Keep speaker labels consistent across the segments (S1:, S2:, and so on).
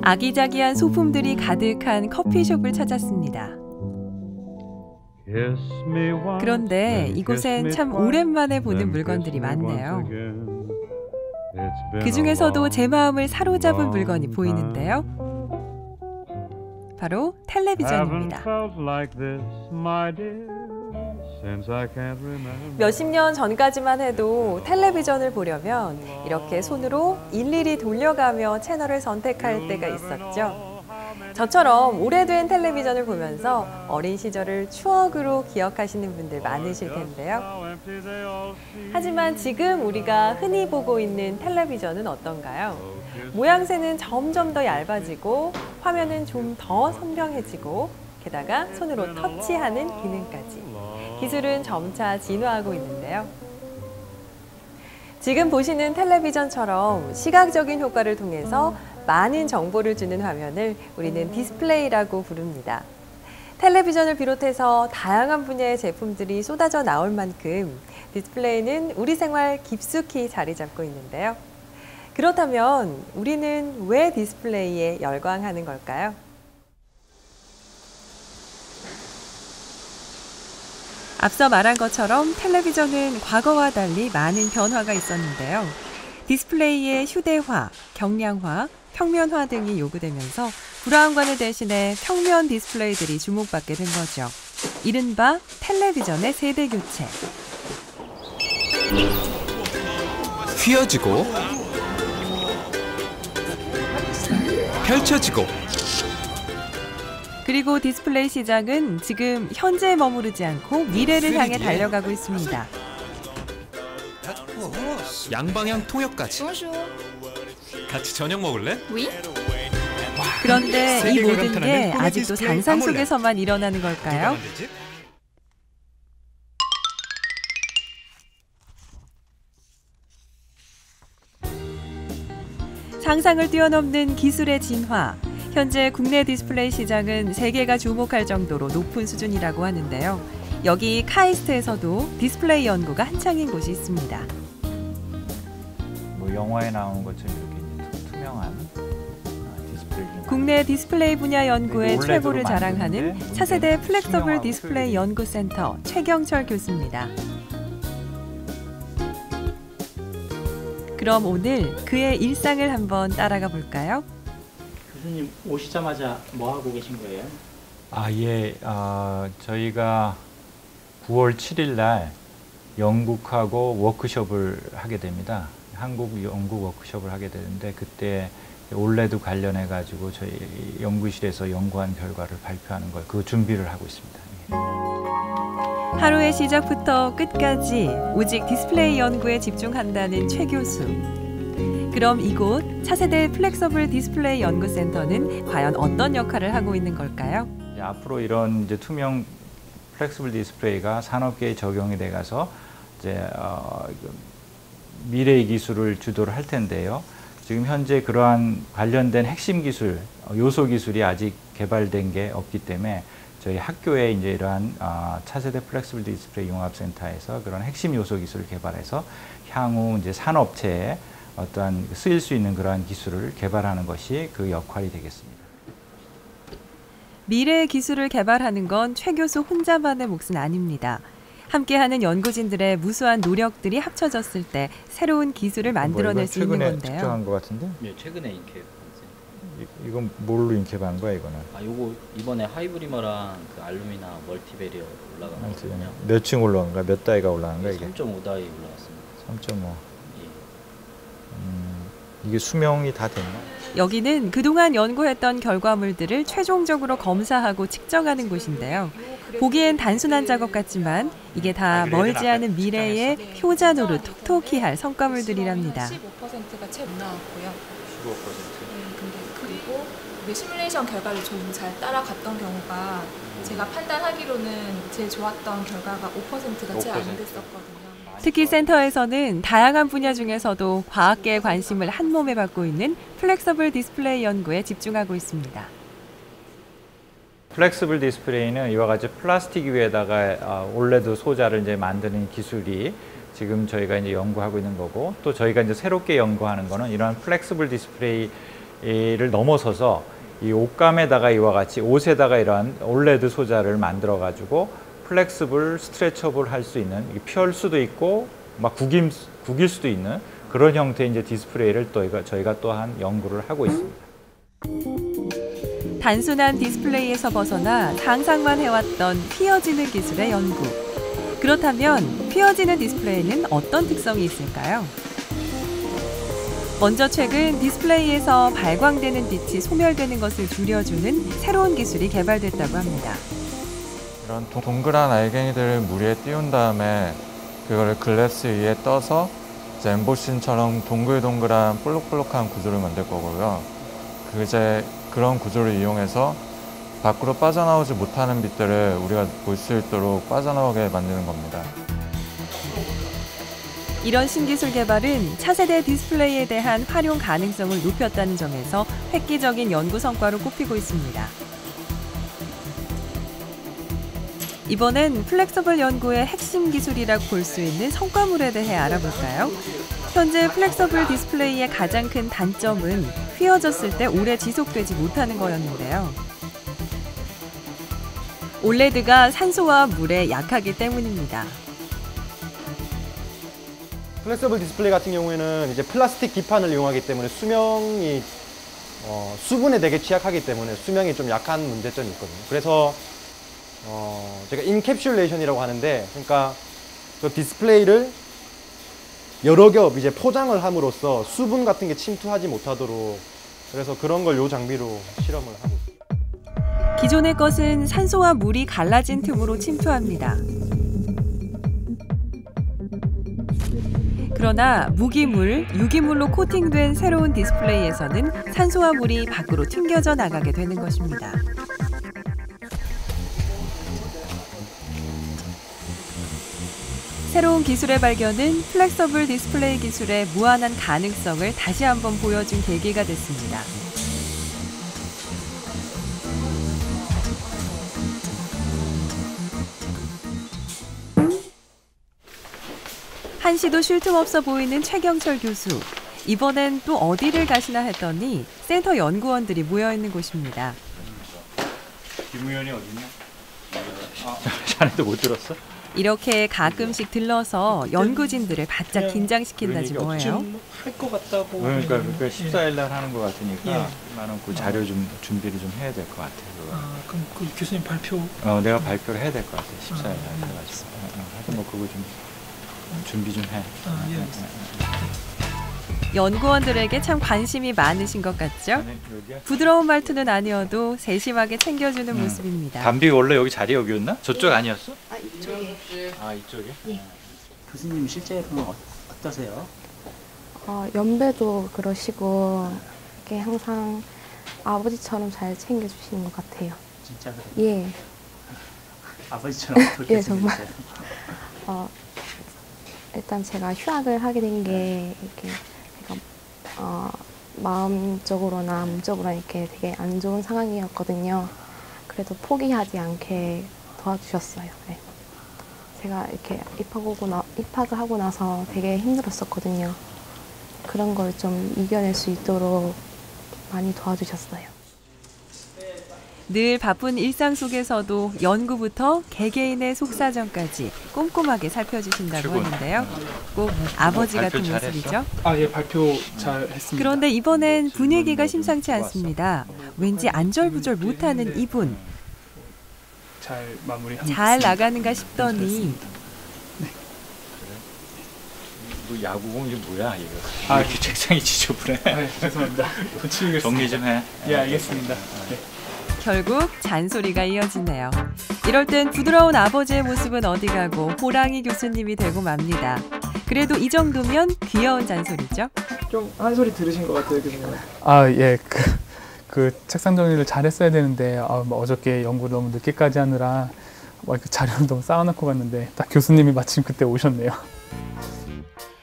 S1: 아기자기한 소품들이 가득한 커피숍을 찾았습니다. 그런데 이곳엔 참 오랜만에 보는 물건들이 많네요. 그 중에서도 제 마음을 사로잡은 물건이 보이는데요. 바로 텔레비전입니다. 몇십 년 전까지만 해도 텔레비전을 보려면 이렇게 손으로 일일이 돌려가며 채널을 선택할 때가 있었죠. 저처럼 오래된 텔레비전을 보면서 어린 시절을 추억으로 기억하시는 분들 많으실 텐데요. 하지만 지금 우리가 흔히 보고 있는 텔레비전은 어떤가요? 모양새는 점점 더 얇아지고 화면은 좀 더 선명해지고 게다가 손으로 터치하는 기능까지. 기술은 점차 진화하고 있는데요. 지금 보시는 텔레비전처럼 시각적인 효과를 통해서 많은 정보를 주는 화면을 우리는 디스플레이라고 부릅니다. 텔레비전을 비롯해서 다양한 분야의 제품들이 쏟아져 나올 만큼 디스플레이는 우리 생활 깊숙이 자리 잡고 있는데요. 그렇다면 우리는 왜 디스플레이에 열광하는 걸까요? 앞서 말한 것처럼 텔레비전은 과거와 달리 많은 변화가 있었는데요. 디스플레이의 휴대화, 경량화, 평면화 등이 요구되면서 브라운관을 대신해 평면 디스플레이들이 주목받게 된 거죠. 이른바 텔레비전의 세대 교체.
S2: 휘어지고 펼쳐지고
S1: 그리고 디스플레이 시장은 지금 현재에 머무르지 않고 미래를 향해 달려가고 있습니다.
S2: 양방향 통역까지. 같이 저녁 먹을래?
S1: 그런데 이 모든 게 아직도 상상 속에서만 일어나는 걸까요? 상상을 뛰어넘는 기술의 진화. 현재 국내 디스플레이 시장은 세계가 주목할 정도로 높은 수준이라고 하는데요. 여기 카이스트에서도 디스플레이 연구가 한창인 곳이 있습니다.
S3: 뭐 영화에 나오는 것처럼 이렇게 투명한 디스플레이.
S1: 국내 디스플레이 분야 연구의 최고를 자랑하는 차세대 플렉서블 디스플레이 연구센터 최경철 교수입니다. 그럼 오늘 그의 일상을 한번 따라가 볼까요?
S4: 교수님 오시자마자 뭐 하고 계신 거예요?
S3: 저희가 9월 7일 날 영국하고 워크숍을 하게 됩니다. 한국 영국 워크숍을 하게 되는데 그때 올레드 관련해 가지고 저희 연구실에서 연구한 결과를 발표하는 걸 그 준비를 하고 있습니다.
S1: 하루의 시작부터 끝까지 오직 디스플레이 연구에 집중한다는 최 교수. 그럼 이곳 차세대 플렉서블 디스플레이 연구센터는 과연 어떤 역할을 하고 있는 걸까요?
S3: 앞으로 이런 이제 투명 플렉서블 디스플레이가 산업계에 적용이 돼 가서 이제 미래의 기술을 주도를 할 텐데요. 지금 현재 그러한 관련된 핵심 기술, 요소 기술이 아직 개발된 게 없기 때문에 저희 학교에 이제 이러한 차세대 플렉서블 디스플레이 융합센터에서 그런 핵심 요소 기술을 개발해서 향후 이제 산업체에 어떠한 쓰일 수 있는 그러한 기술을 개발하는 것이 그 역할이 되겠습니다.
S1: 미래의 기술을 개발하는 건 최 교수 혼자만의 몫은 아닙니다. 함께하는 연구진들의 무수한 노력들이 합쳐졌을 때 새로운 기술을 만들어낼 수 있는 건데요.
S3: 최근에 측정한 것 같은데?
S4: 네, 최근에 인캡.
S3: 이건 뭘로 인캡한 거야, 이거는?
S4: 요거 이번에 하이브리머랑 그 알루미나 멀티베리어 올라간 거거든요.
S3: 몇 층 올라간 거야? 몇 다이가 올라간 거야, 이게?
S4: 3.5다이 올라갔습니다.
S3: 3.5. 이게 수명이 다 됐나?
S1: 여기는 그동안 연구했던 결과물들을 최종적으로 검사하고 측정하는 곳인데요. 보기엔 단순한 작업 같지만 이게 다 멀지 않은 미래의 효자 노릇 톡톡히 할 성과물들이랍니다.
S5: 15%가 채 못 나왔고요.
S3: 15%?
S5: 그리고 우리 시뮬레이션 결과를 좀 잘 따라갔던 경우가 제가 판단하기로는 제일 좋았던 결과가 5%가 채 안 됐었거든요.
S1: 특히 센터에서는 다양한 분야 중에서도 과학계의 관심을 한 몸에 받고 있는 플렉서블 디스플레이 연구에 집중하고 있습니다.
S3: 플렉서블 디스플레이는 이와 같이 플라스틱 위에다가 올레드 소자를 이제 만드는 기술이 지금 저희가 이제 연구하고 있는 거고, 또 저희가 이제 새롭게 연구하는 거는 이러한 플렉서블 디스플레이 디스플레이를 넘어서서 이 옷감에다가 이와 같이 옷에다가 이러한 올레드 소자를 만들어 가지고 플렉스블, 스트레쳐블 할 수 있는, 펼 수도 있고 막 구길 수도 있는 그런 형태의 이제 디스플레이를 또 저희가 또한 연구를 하고 있습니다.
S1: 단순한 디스플레이에서 벗어나 상상만 해왔던 휘어지는 기술의 연구. 그렇다면 휘어지는 디스플레이는 어떤 특성이 있을까요? 먼저 최근 디스플레이에서 발광되는 빛이 소멸되는 것을 줄여주는 새로운 기술이 개발됐다고 합니다.
S6: 이런 동그란 알갱이들을 물 위에 띄운 다음에 그거를 글래스 위에 떠서 이제 엠보싱처럼 동글동글한 볼록볼록한 구조를 만들 거고요. 그런 구조를 이용해서 밖으로 빠져나오지 못하는 빛들을 우리가 볼 수 있도록 빠져나오게 만드는 겁니다.
S1: 이런 신기술 개발은 차세대 디스플레이에 대한 활용 가능성을 높였다는 점에서 획기적인 연구 성과로 꼽히고 있습니다. 이번엔 플렉서블 연구의 핵심 기술이라고 볼 수 있는 성과물에 대해 알아볼까요? 현재 플렉서블 디스플레이의 가장 큰 단점은 휘어졌을 때 오래 지속되지 못하는 거였는데요. 올레드가 산소와 물에 약하기 때문입니다.
S7: 플렉서블 디스플레이 같은 경우에는 이제 플라스틱 기판을 이용하기 때문에 수명이 수분에 되게 취약하기 때문에 수명이 좀 약한 문제점이 있거든요. 그래서 제가 인캡슐레이션이라고 하는데, 그러니까 그 디스플레이를 여러 겹 이제 포장을 함으로써 수분 같은 게 침투하지 못하도록, 그래서 그런 걸 이 장비로 실험을 하고 있습니다.
S1: 기존의 것은 산소와 물이 갈라진 틈으로 침투합니다. 그러나 무기물, 유기물로 코팅된 새로운 디스플레이에서는 산소와 물이 밖으로 튕겨져 나가게 되는 것입니다. 새로운 기술의 발견은 플렉서블 디스플레이 기술의 무한한 가능성을 다시 한번 보여준 계기가 됐습니다. 한시도 쉴 틈 없어 보이는 최경철 교수. 이번엔 또 어디를 가시나 했더니 센터 연구원들이 모여있는 곳입니다.
S3: 김 의원이 어디 있나? 자네도 못 들었어?
S1: 이렇게 가끔씩 들러서 연구진들을 바짝 긴장시킨다지 뭐예요.
S8: 할 것 같다고.
S3: 그러니까 14일 날 하는 것 같으니까 나는 그 자료 좀 준비를 좀 해야 될 것 같아.
S8: 그럼 그 교수님 발표.
S3: 내가 발표를 해야 될 것 같아. 14일 날 해가지고. 하여튼 뭐 그거 좀 준비 좀 해.
S8: 예, 알겠습니다.
S1: 연구원들에게 참 관심이 많으신 것 같죠? 부드러운 말투는 아니어도 세심하게 챙겨주는 모습입니다.
S3: 담비 원래 여기 자리 여기였나? 저쪽 아니었어?
S9: 아, 이쪽에.
S3: 아, 이쪽에?
S9: 예.
S8: 교수님 실제로는 어떠세요?
S9: 연배도 그러시고 이렇게 항상 아버지처럼 잘 챙겨주시는 것 같아요.
S8: 진짜 그래요?
S9: 예.
S8: 아버지처럼 어떻게
S9: 예, 정말.
S8: 생겼어요?
S9: 일단 제가 휴학을 하게 된 게 이렇게 제가 마음적으로나 몸적으로 이렇게 되게 안 좋은 상황이었거든요. 그래도 포기하지 않게 도와주셨어요. 네. 제가 이렇게 입학을 하고 나서 되게 힘들었었거든요. 그런 걸 좀 이겨낼 수 있도록 많이 도와주셨어요.
S1: 늘 바쁜 일상 속에서도 연구부터 개개인의 속사정까지 꼼꼼하게 살펴주신다고 하는데요. 꼭 아버지 같은 모습이죠.
S8: 예, 발표 잘 했습니다.
S1: 그런데 이번엔 분위기가 심상치 않습니다. 왠지 안절부절 못하는 이분.
S8: 잘 마무리한
S1: 잘 나가는가 싶더니
S3: 뭐 야구공 이게 뭐야 이거? 이렇게 책상이 지저분해.
S8: 죄송합니다. 고치겠습니다.
S3: 정리 좀 해.
S8: 예, 알겠습니다. 네.
S1: 결국 잔소리가 이어지네요. 이럴 땐 부드러운 아버지의 모습은 어디 가고 호랑이 교수님이 되고 맙니다. 그래도 이 정도면 귀여운 잔소리죠.
S10: 좀 한 소리 들으신 것 같아요, 교수님.
S8: 예, 그 책상 정리를 잘했어야 되는데 어저께 연구 너무 늦게까지 하느라 자료를 너무 쌓아놓고 갔는데 딱 교수님이 마침 그때 오셨네요.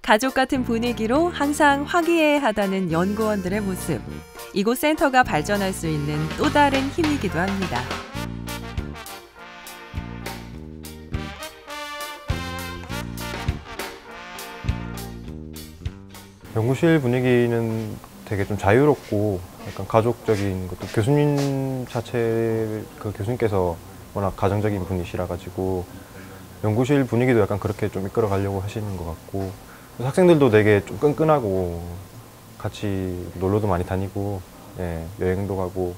S1: 가족 같은 분위기로 항상 화기애애하다는 연구원들의 모습. 이곳 센터가 발전할 수 있는 또 다른 힘이기도 합니다.
S7: 연구실 분위기는 되게 좀 자유롭고 약간 가족적인 것도 교수님 자체 그 교수님께서 워낙 가정적인 분이시라 가지고 연구실 분위기도 약간 그렇게 좀 이끌어 가려고 하시는 것 같고 학생들도 되게 좀 끈끈하고 같이 놀러도 많이 다니고 예, 여행도 가고.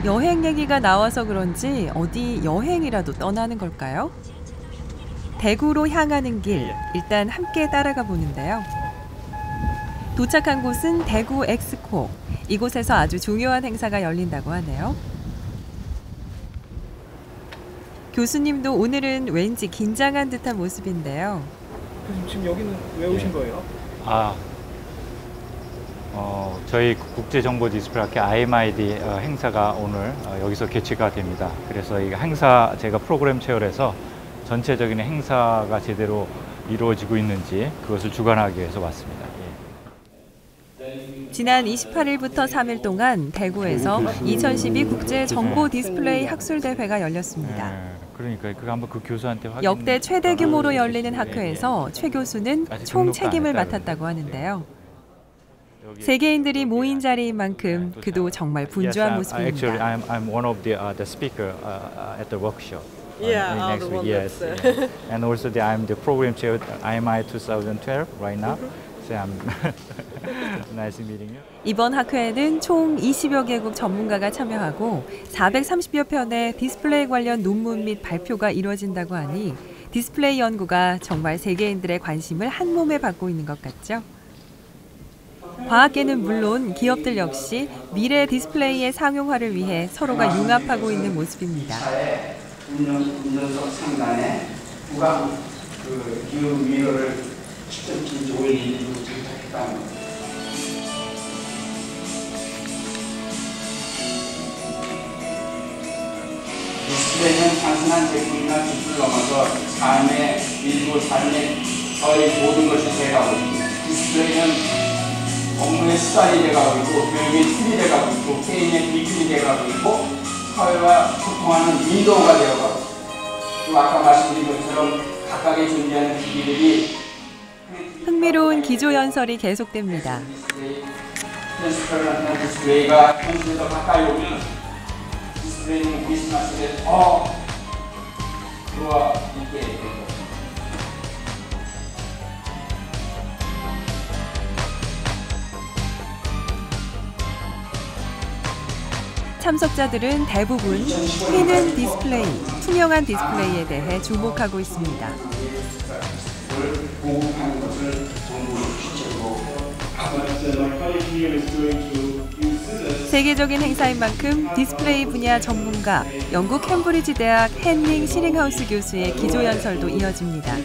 S1: 여행 얘기가 나와서 그런지 어디 여행이라도 떠나는 걸까요? 대구로 향하는 길, 일단 함께 따라가 보는데요. 도착한 곳은 대구 엑스코. 이곳에서 아주 중요한 행사가 열린다고 하네요. 교수님도 오늘은 왠지 긴장한 듯한 모습인데요.
S10: 지금 여기는 왜 오신 거예요?
S3: 저희 국제정보 디스플레이 IMID 행사가 오늘 여기서 개최가 됩니다. 그래서 이 행사 제가 프로그램 체어해서 전체적인 행사가 제대로 이루어지고 있는지 그것을 주관하기 위해서 왔습니다.
S1: 지난 28일부터 3일 동안 대구에서 2012 국제정보 디스플레이 학술대회가 열렸습니다.
S3: 그러니까 그거 한번 그 교수한테 확인.
S1: 역대 최대 규모로 열리는 학회에서 최 교수는 총 책임을 맡았다고 하는데요. 세계인들이 모인 자리인 만큼 그도 정말 분주한 모습입니다.
S3: Actually, I'm one of the speaker at the workshop.
S11: Next week,
S3: yes. And also I'm the program chair at IMI 2012 right now. So I'm nice meeting you.
S1: 이번 학회에는 총 20여 개국 전문가가 참여하고 430여 편의 디스플레이 관련 논문 및 발표가 이루어진다고 하니 디스플레이 연구가 정말 세계인들의 관심을 한 몸에 받고 있는 것 같죠. 과학계는 물론 기업들 역시 미래 디스플레이의 상용화를 위해 서로가 융합하고 있는 모습입니다.
S12: 운전석 상단에 부각 기후 미러를 직접 조일 일부 부탁했답니다. 디스플레이는 단순한 제품이나 기술을 넘어서 삶의 일부 삶의 거의 모든 것이 돼가고 있습니다. 디스플레이는 업무의 수단이 돼가고 있고 교육의 툴이 돼가고 있고 개인의 비필이 돼가고 있고 사회와 소통하는 윈도우가 되어가고 또 아까 말씀드린 것처럼 각각의 존재하는 기기들이
S1: 흥미로운 기조연설이 계속됩니다.
S12: 디스플레이가 현실에 더 가까이 오면 디스플레이는 크리스마스 때 더 들어와 있게 될 겁니다.
S1: 참석자들은 대부분 휘는 디스플레이, 투명한 디스플레이에 대해 주목하고 있습니다. 세계적인 행사인 만큼 디스플레이 분야 전문가, 영국 캠브리지 대학 헨링 시링하우스 교수의 기조연설도 이어집니다.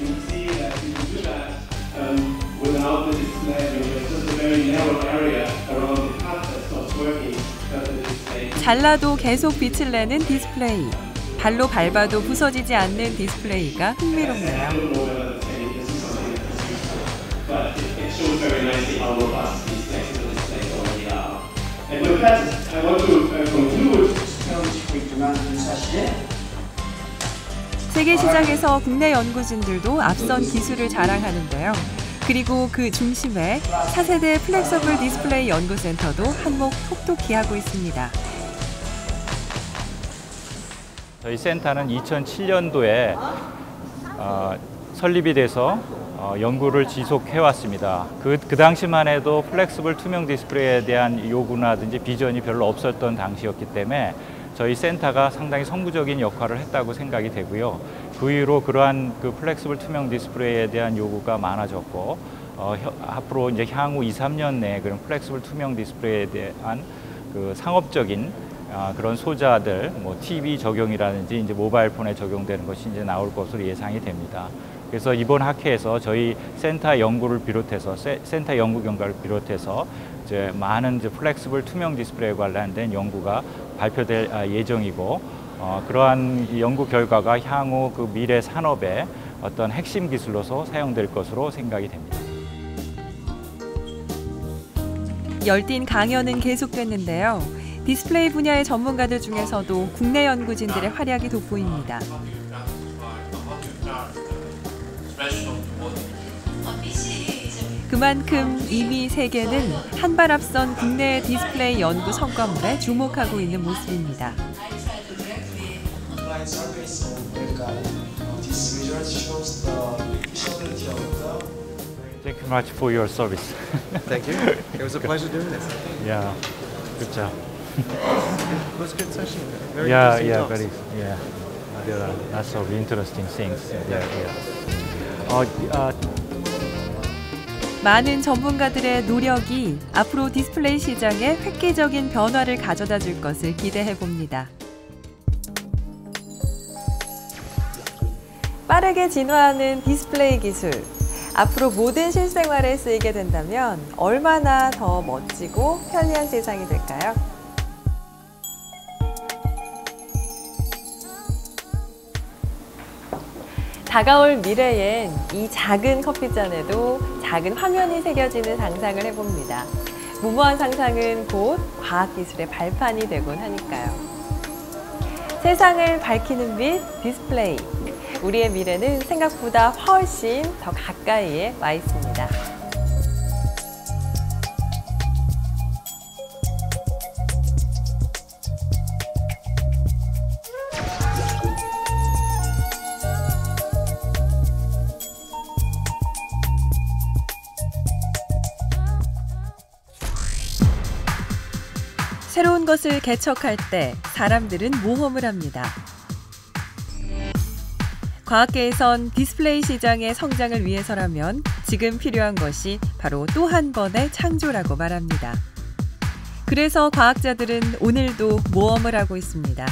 S1: 잘라도 계속 빛을 내는 디스플레이, 발로 밟아도 부서지지 않는 디스플레이가 흥미롭네요. 세계 시장에서 국내 연구진들도 앞선 기술을 자랑하는데요. 그리고 그 중심에 차세대 플렉서블 디스플레이 연구센터도 한몫 톡톡히 하고 있습니다.
S3: 저희 센터는 2007년도에 설립이 돼서 연구를 지속해왔습니다. 그 당시만 해도 플렉서블 투명 디스플레이에 대한 요구나든지 비전이 별로 없었던 당시였기 때문에 저희 센터가 상당히 선구적인 역할을 했다고 생각이 되고요. 그 이후로 그러한 그 플렉서블 투명 디스플레이에 대한 요구가 많아졌고 앞으로 이제 향후 2, 3년 내에 그런 플렉서블 투명 디스플레이에 대한 그 상업적인 그런 소자들, 뭐 TV 적용이라든지 이제 모바일 폰에 적용되는 것이 이제 나올 것으로 예상이 됩니다. 그래서 이번 학회에서 저희 센터 연구를 비롯해서 센터 연구 경과를 비롯해서 이제 많은 이제 플렉서블 투명 디스플레이에 관련된 연구가 발표될 예정이고 그러한 연구 결과가 향후 그 미래 산업의 어떤 핵심 기술로서 사용될 것으로 생각이 됩니다.
S1: 열띤 강연은 계속됐는데요. 디스플레이 분야의 전문가들 중에서도 국내 연구진들의 활약이 돋보입니다. 그만큼 이미 세계는 한 발 앞선 국내 디스플레이 연구 성과물에 주목하고 있는 모습입니다.
S3: Thank you much for your service.
S11: Thank you. It was a pleasure doing this.
S3: Yeah, good job.
S11: It was a good session. Very
S3: Yeah,
S11: interesting
S3: yeah,
S11: talks.
S3: very, yeah. There are lots of interesting things. Yeah, yeah.
S1: 많은 전문가들의 노력이 앞으로 디스플레이 시장에 획기적인 변화를 가져다 줄 것을 기대해 봅니다. 빠르게 진화하는 디스플레이 기술. 앞으로 모든 실생활에 쓰이게 된다면 얼마나 더 멋지고 편리한 세상이 될까요? 다가올 미래엔 이 작은 커피잔에도 작은 화면이 새겨지는 상상을 해봅니다. 무모한 상상은 곧 과학기술의 발판이 되곤 하니까요. 세상을 밝히는 빛, 디스플레이. 우리의 미래는 생각보다 훨씬 더 가까이에 와 있습니다. 새로운 것을 개척할 때 사람들은 모험을 합니다. 과학계에선 디스플레이 시장의 성장을 위해서라면 지금 필요한 것이 바로 또 한 번의 창조라고 말합니다. 그래서 과학자들은 오늘도 모험을 하고 있습니다.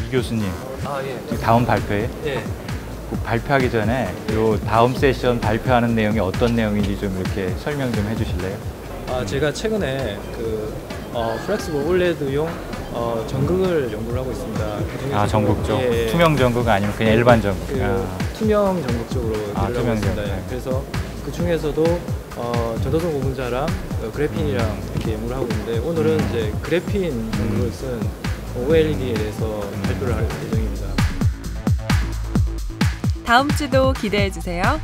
S3: 이 교수님,
S4: 예.
S3: 다음 발표에
S4: 예.
S3: 발표하기 전에 요 다음 세션 발표하는 내용이 어떤 내용인지 좀 이렇게 설명 좀 해주실래요?
S10: 제가 최근에 플렉스블 올레드용 전극을 연구를 하고 있습니다. 그중에서
S3: 전극적.
S10: 예,
S3: 투명 전극 아니면 그냥 일반 전극?
S10: 투명 전극적으로 일을 하고
S3: 투명
S10: 있습니다.
S3: 전극.
S10: 예. 그래서 그 중에서도 전도성 고분자랑 그래핀이랑 이렇게 연구를 하고 있는데 오늘은 이제 그래핀 전극을 쓴 OLED에 대해서 발표를 할 예정입니다.
S1: 다음 주도 기대해 주세요.